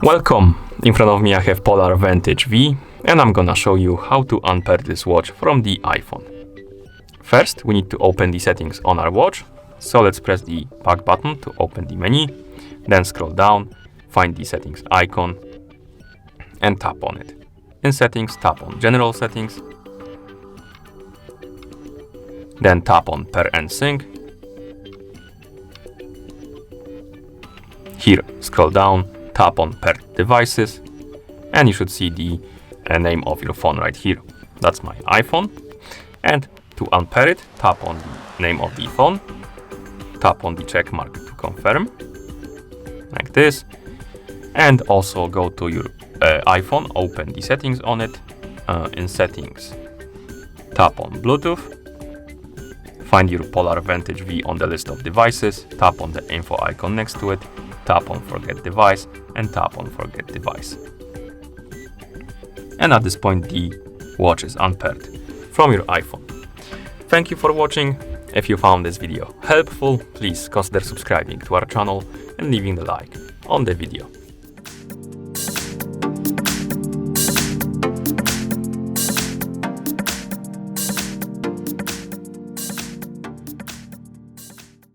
Welcome! In front of me I have Polar Vantage V, and I'm gonna show you how to unpair this watch from the iPhone. First, we need to open the settings on our watch, so let's press the back button to open the menu, then scroll down, find the settings icon, and tap on it. In settings, tap on General Settings, then tap on Pair and Sync. Here, scroll down, tap on Pair Devices, and you should see the name of your phone right here. That's my iPhone. And to unpair it, tap on the name of the phone, tap on the check mark to confirm, like this, and also go to your iPhone, open the settings on it. In settings, tap on Bluetooth, find your Polar Vantage V on the list of devices, tap on the info icon next to it, tap on Forget Device, and tap on Forget Device. And at this point, the watch is unpaired from your iPhone. Thank you for watching. If you found this video helpful, please consider subscribing to our channel and leaving a like on the video.